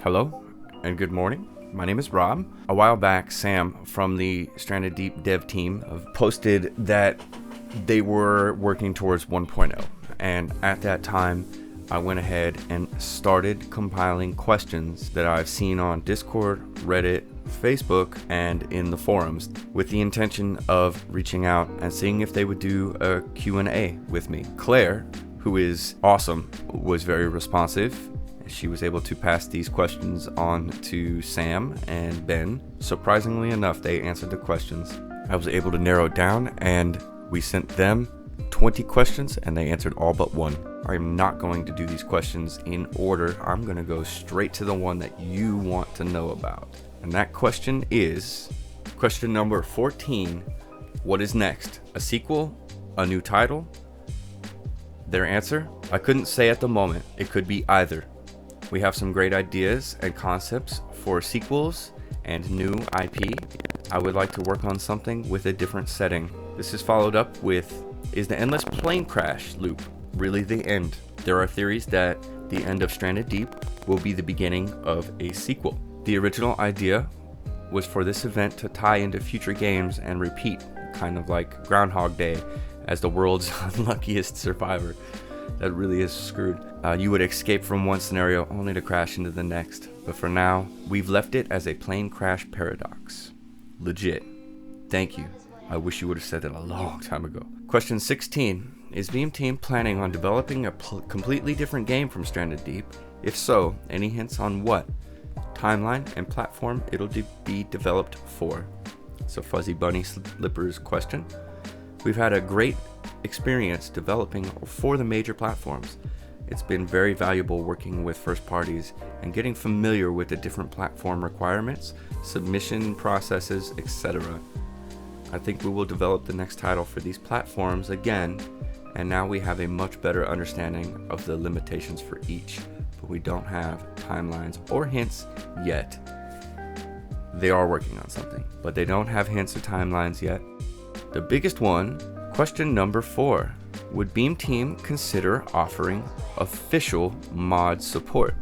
Hello and good morning. My name is Rob. A while back, Sam from the Stranded Deep dev team posted that they were working towards 1.0. And at that time, I went ahead and started compiling questions that I've seen on Discord, Reddit, Facebook, and in the forums with the intention of reaching out and seeing if they would do a Q&A with me. Claire, who is awesome, was very responsive. She was able to pass these questions on to Sam and Ben. Surprisingly enough, they answered the questions. I was able to narrow it down and we sent them 20 questions and they answered all but one. I'm not going to do these questions in order. I'm going to go straight to the one that you want to know about. And that question is question number 14. What is next? A sequel? A new title? Their answer? I couldn't say at the moment. It could be either. We have some great ideas and concepts for sequels and new IP. I would like to work on something with a different setting. This is followed up with, is the endless plane crash loop really the end? There are theories that the end of Stranded Deep will be the beginning of a sequel. The original idea was for this event to tie into future games and repeat, kind of like Groundhog Day as the world's unluckiest survivor. That really is screwed. You would escape from one scenario only to crash into the next. But for now, we've left it as a plane crash paradox. Legit. Thank you. I wish you would have said that a long time ago. Question 16. Is Beam Team planning on developing a completely different game from Stranded Deep? If so, any hints on what? Timeline and platform it'll be developed for? So Fuzzy Bunny Slipper's question. We've had a great experience developing for the major platforms. It's been very valuable working with first parties and getting familiar with the different platform requirements, submission processes, etc. I think we will develop the next title for these platforms again, and now we have a much better understanding of the limitations for each, but we don't have timelines or hints yet. They are working on something, but they don't have hints or timelines yet. The biggest one, question number 4. Would Beam Team consider offering official mod support?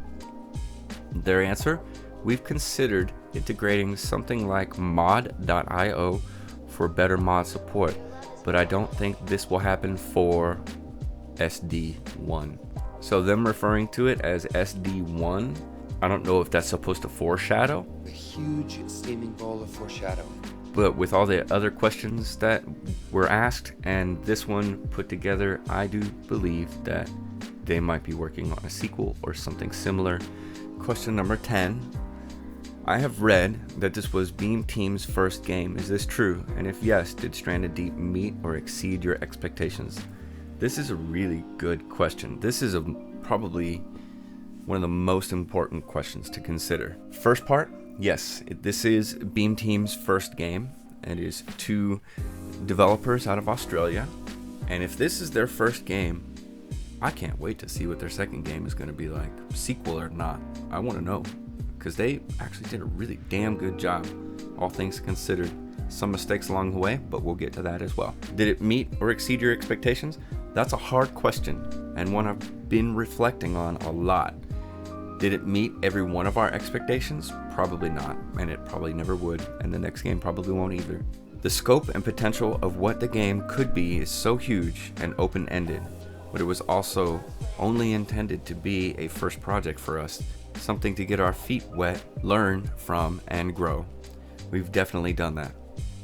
Their answer, we've considered integrating something like mod.io for better mod support, but I don't think this will happen for SD1. So them referring to it as SD1, I don't know if that's supposed to foreshadow. A huge steaming bowl of foreshadowing. But with all the other questions that were asked and this one put together, I do believe that they might be working on a sequel or something similar. Question number 10. I have read that this was Beam Team's first game. Is this true? And if yes, did Stranded Deep meet or exceed your expectations? This is a really good question. This is probably one of the most important questions to consider. First part. Yes, this is Beam Team's first game. It is 2 developers out of Australia. And if this is their first game, I can't wait to see what their second game is going to be like. Sequel or not, I want to know. Because they actually did a really damn good job, all things considered. Some mistakes along the way, but we'll get to that as well. Did it meet or exceed your expectations? That's a hard question, and one I've been reflecting on a lot. Did it meet every one of our expectations? Probably not, and it probably never would, and the next game probably won't either. The scope and potential of what the game could be is so huge and open-ended, but it was also only intended to be a first project for us, something to get our feet wet, learn from, and grow. We've definitely done that.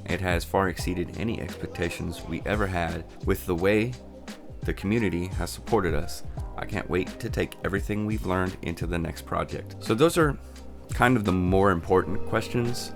It has far exceeded any expectations we ever had with the way the community has supported us. I can't wait to take everything we've learned into the next project. So those are kind of the more important questions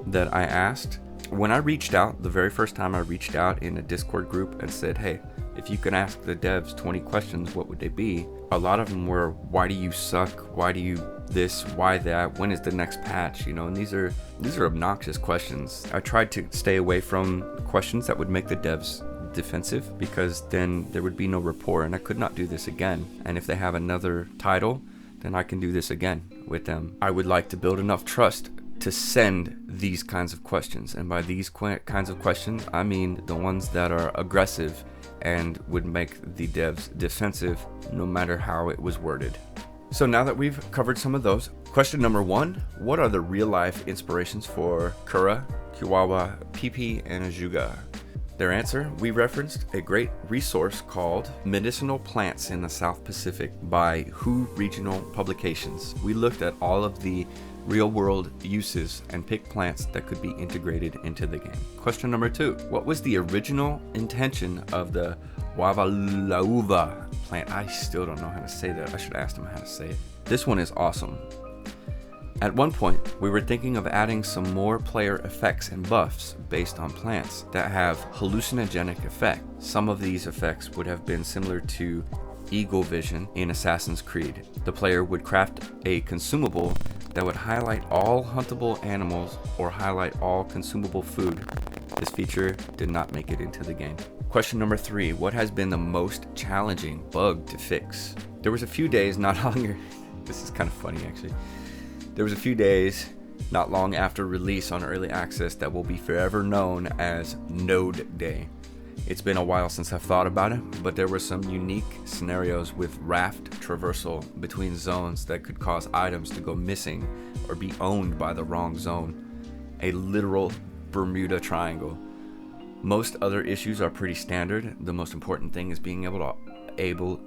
that I asked. When I reached out, the very first time I reached out in a Discord group and said, hey, if you could ask the devs 20 questions, what would they be? A lot of them were, why do you suck? Why do you this? Why that? When is the next patch? And these are obnoxious questions. I tried to stay away from questions that would make the devs defensive, because then there would be no rapport and I could not do this again. And if they have another title, then I can do this again with them. I would like to build enough trust to send these kinds of questions. And by these kinds of questions, I mean the ones that are aggressive and would make the devs defensive no matter how it was worded. So now that we've covered some of those, question number 1, what are the real life inspirations for Kura, Chihuahua, Pipi, and Ajuga? Their answer, we referenced a great resource called Medicinal Plants in the South Pacific by WHO Regional Publications. We looked at all of the real-world uses and picked plants that could be integrated into the game. Question number 2, what was the original intention of the Wavalauva plant? I still don't know how to say that. I should ask them how to say it. This one is awesome. At one point, we were thinking of adding some more player effects and buffs based on plants that have hallucinogenic effect. Some of these effects would have been similar to Eagle Vision in Assassin's Creed. The player would craft a consumable that would highlight all huntable animals or highlight all consumable food. This feature did not make it into the game. Question number 3, what has been the most challenging bug to fix? There was a few days not longer, this is kind of funny actually. There was a few days not long after release on early access that will be forever known as Node Day. It's been a while since I've thought about it, but there were some unique scenarios with raft traversal between zones that could cause items to go missing or be owned by the wrong zone. A literal Bermuda Triangle. Most other issues are pretty standard. The most important thing is being able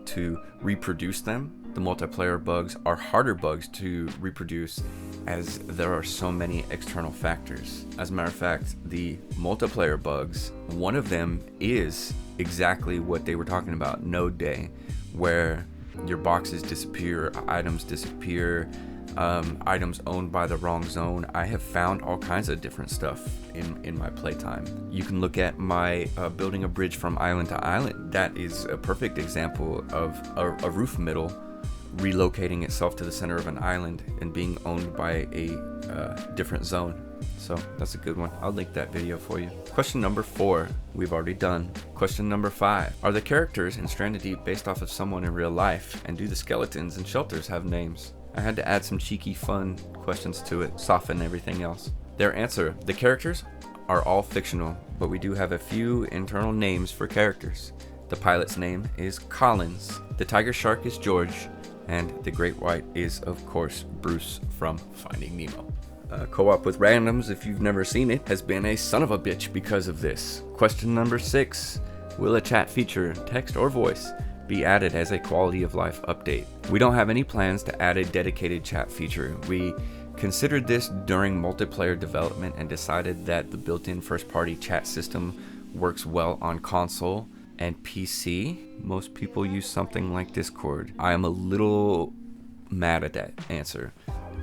to reproduce them. The multiplayer bugs are harder bugs to reproduce as there are so many external factors. As a matter of fact, the multiplayer bugs, one of them is exactly what they were talking about, Node Day, where your boxes disappear, items disappear, items owned by the wrong zone. I have found all kinds of different stuff in my playtime. You can look at my building a bridge from island to island. That is a perfect example of a roof middle relocating itself to the center of an island and being owned by a different zone. So that's a good one. I'll link that video for you. Question number 4, we've already done. Question number 5, are the characters in Stranded Deep based off of someone in real life, and do the skeletons and shelters have names? I had to add some cheeky fun questions to it, soften everything else. Their answer, the characters are all fictional, but we do have a few internal names for characters. The pilot's name is Collins, the tiger shark is George, and the great white is, of course, Bruce from Finding Nemo. Co-op with randoms, if you've never seen it, has been a son of a bitch because of this. Question number 6, will a chat feature, text or voice, be added as a quality of life update? We don't have any plans to add a dedicated chat feature. We considered this during multiplayer development and decided that the built-in first-party chat system works well on console and PC. Most people use something like Discord. I am a little mad at that answer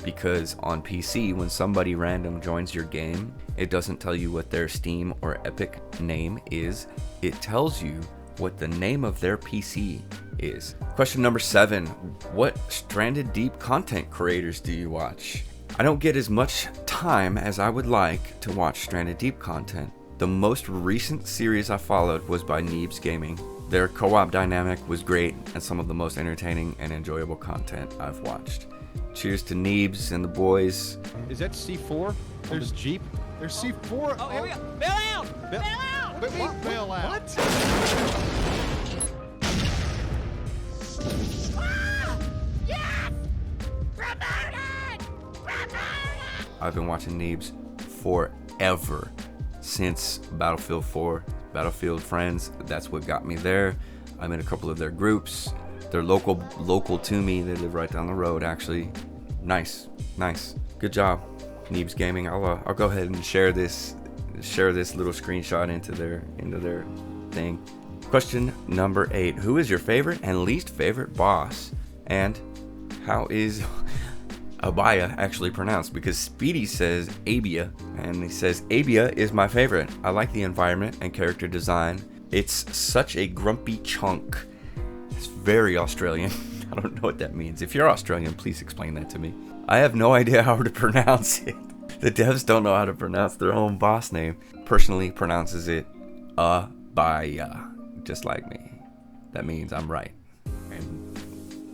because on PC, when somebody random joins your game, it doesn't tell you what their Steam or Epic name is. It tells you what the name of their PC is. Question number 7, what Stranded Deep content creators do you watch? I don't get as much time as I would like to watch Stranded Deep content. The most recent series I followed was by Neebs Gaming. Their co-op dynamic was great and some of the most entertaining and enjoyable content I've watched. Cheers to Neebs and the boys. Is that C4? There's Jeep. There's C4. Oh, here we go. Bail out! Bail out! But what? Bail out. What? Yes! Promoted! Promoted! I've been watching Neebs forever. Since Battlefield 4, Battlefield Friends, that's what got me there. I'm in a couple of their groups. They're local to me. They live right down the road, actually. Nice. Good job, Neebs Gaming. I'll go ahead and share this little screenshot into their thing. Question number 8: who is your favorite and least favorite boss, and how is Abaya actually pronounced? Because Speedy says Abia, and he says Abia is my favorite. I like the environment and character design. It's such a grumpy chunk. It's very Australian. I don't know what that means. If you're Australian, please explain that to me. I have no idea how to pronounce it. The devs don't know how to pronounce their own boss name. Personally pronounces it Abaya, just like me. That means I'm right, and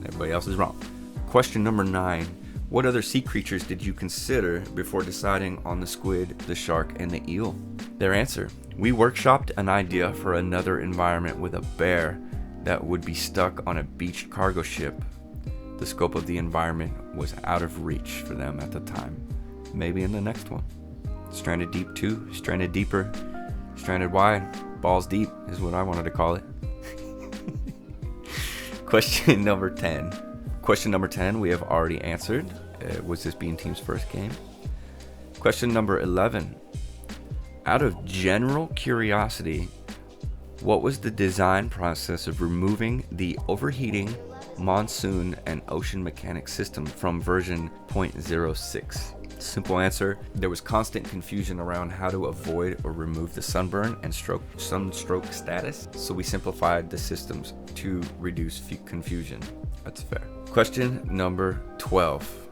everybody else is wrong. Question number 9. What other sea creatures did you consider before deciding on the squid, the shark, and the eel? Their answer: we workshopped an idea for another environment with a bear that would be stuck on a beached cargo ship. the scope of the environment was out of reach for them at the time. Maybe in the next one. Stranded Deep 2, Stranded Deeper, Stranded Wide, Balls Deep is what I wanted to call it. Question number 10. Question number 10 we have already answered. Was this Bean Team's first game? Question number 11. Out of general curiosity, what was the design process of removing the overheating, monsoon, and ocean mechanics system from version 0.06? Simple answer, there was constant confusion around how to avoid or remove the sunburn and sunstroke status, so we simplified the systems to reduce confusion. That's fair. Question number 12.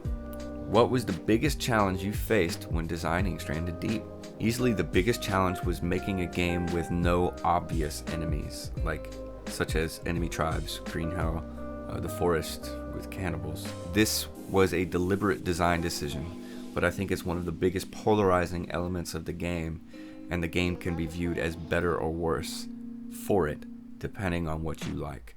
What was the biggest challenge you faced when designing Stranded Deep? Easily the biggest challenge was making a game with no obvious enemies, such as enemy tribes, green hell, the forest with cannibals. This was a deliberate design decision, but I think it's one of the biggest polarizing elements of the game, and the game can be viewed as better or worse for it, depending on what you like.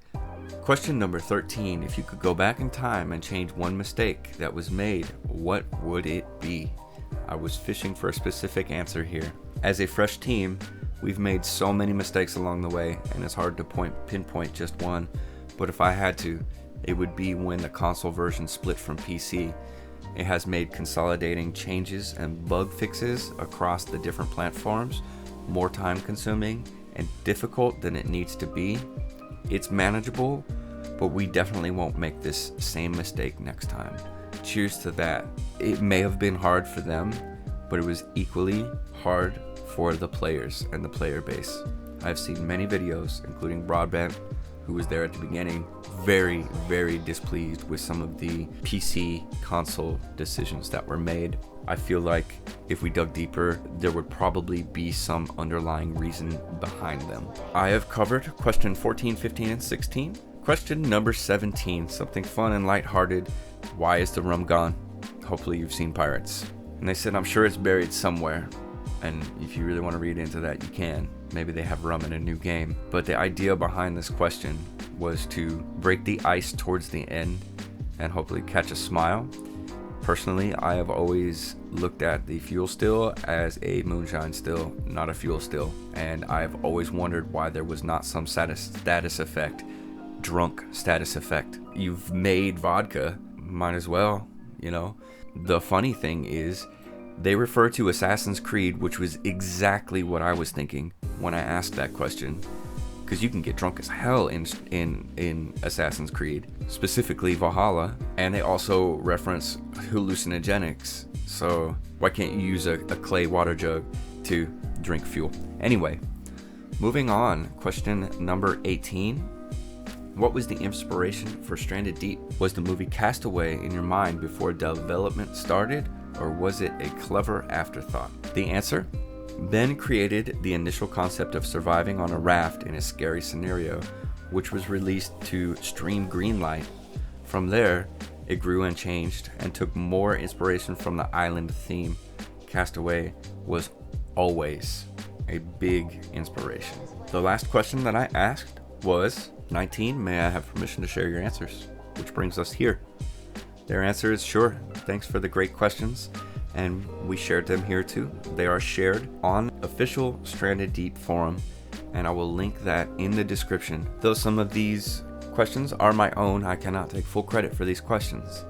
Question number 13. If you could go back in time and change one mistake that was made, what would it be? I was fishing for a specific answer here. As a fresh team, we've made so many mistakes along the way, and it's hard to pinpoint just one, but if I had to, it would be when the console version split from PC. It has made consolidating changes and bug fixes across the different platforms more time consuming and difficult than it needs to be. It's manageable, but we definitely won't make this same mistake next time. Cheers to that. It may have been hard for them, but it was equally hard for the players and the player base. I've seen many videos, including Broadbent, who was there at the beginning, very, very displeased with some of the PC console decisions that were made. I feel like if we dug deeper, there would probably be some underlying reason behind them. I have covered question 14, 15, and 16. Question number 17, something fun and lighthearted. Why is the rum gone? Hopefully you've seen Pirates. And they said, I'm sure it's buried somewhere. And if you really want to read into that, you can. Maybe they have rum in a new game. But the idea behind this question was to break the ice towards the end and hopefully catch a smile. Personally, I have always looked at the fuel still as a moonshine still, not a fuel still. And I've always wondered why there was not some status effect, drunk status effect. You've made vodka, might as well, you know. The funny thing is, they refer to Assassin's Creed, which was exactly what I was thinking when I asked that question. Because you can get drunk as hell in Assassin's Creed, specifically Valhalla, and they also reference hallucinogenics. So why can't you use a clay water jug to drink fuel? Anyway, moving on. Question number 18. What was the inspiration for Stranded Deep? Was the movie Castaway in your mind before development started, or was it a clever afterthought? The answer? Ben created the initial concept of surviving on a raft in a scary scenario, which was released to stream Greenlight. From there, it grew and changed and took more inspiration from the island theme. Castaway was always a big inspiration. The last question that I asked was, 19, may I have permission to share your answers? Which brings us here. Their answer is sure. Thanks for the great questions. And we shared them here too. They are shared on official Stranded Deep forum, and I will link that in the description. Though some of these questions are my own, I cannot take full credit for these questions.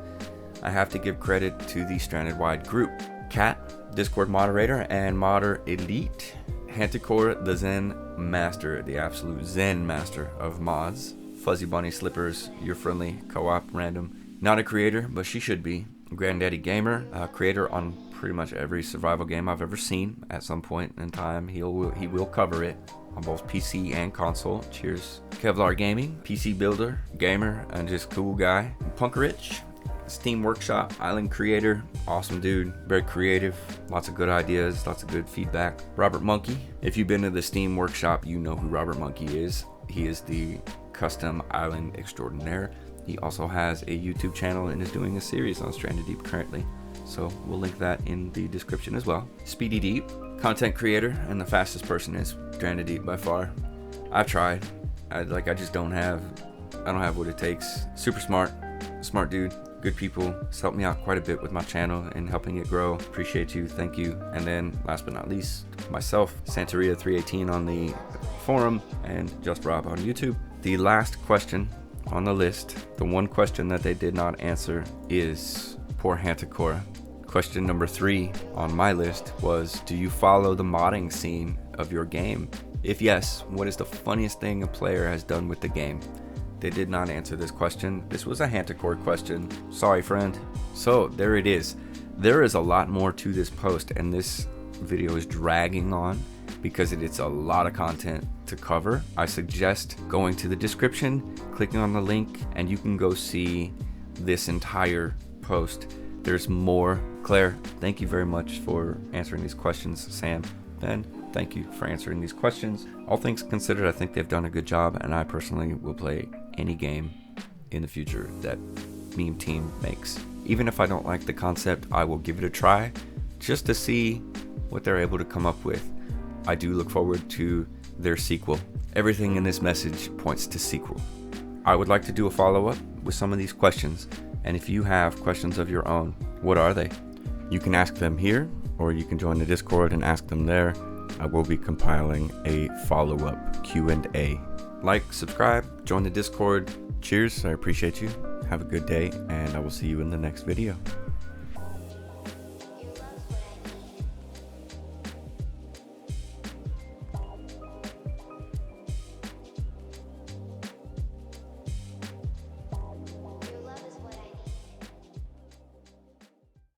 I have to give credit to the Stranded Wide group. Kat, Discord moderator and modder elite. Hanticore, the Zen master, the absolute Zen master of mods. Fuzzy Bunny Slippers, your friendly co-op random. Not a creator, but she should be. Granddaddy Gamer, creator on pretty much every survival game I've ever seen. At some point in time, he will cover it on both PC and console. Cheers. Kevlar Gaming, PC builder, gamer, and just cool guy. Punk Rich, Steam Workshop, island creator, awesome dude, very creative, lots of good ideas, lots of good feedback. Robert Monkey, if you've been to the Steam Workshop, you know who Robert Monkey is. He is the custom island extraordinaire. He also has a YouTube channel and is doing a series on Stranded Deep currently. So we'll link that in the description as well. Speedy Deep, content creator and the fastest person in Stranded Deep by far. I've tried. I don't have what it takes. Super smart, Smart dude, good people. It's helped me out quite a bit with my channel and helping it grow. Appreciate you, thank you. And then last but not least, myself, Santeria318 on the forum and Just Rob on YouTube. The last question on the list, the one question that they did not answer is poor Hantakora. Question number 3 on my list was, do you follow the modding scene of your game? If yes, what is the funniest thing a player has done with the game? They did not answer this question. This was a Hantakora question. Sorry, friend. So there it is. There is a lot more to this post, and this video is dragging on because it's a lot of content to cover. I suggest going to the description, clicking on the link, and you can go see this entire post. There's more. Claire, thank you very much for answering these questions. Sam, Ben, thank you for answering these questions. All things considered, I think they've done a good job, and I personally will play any game in the future that Meme Team makes. Even if I don't like the concept, I will give it a try just to see what they're able to come up with. I do look forward to their sequel. Everything in this message points to sequel. I would like to do a follow-up with some of these questions, and if you have questions of your own, what are they? You can ask them here, or you can join the Discord and ask them there. I will be compiling a follow-up Q&A. Like, subscribe, join the Discord. Cheers, I appreciate you. Have a good day, and I will see you in the next video.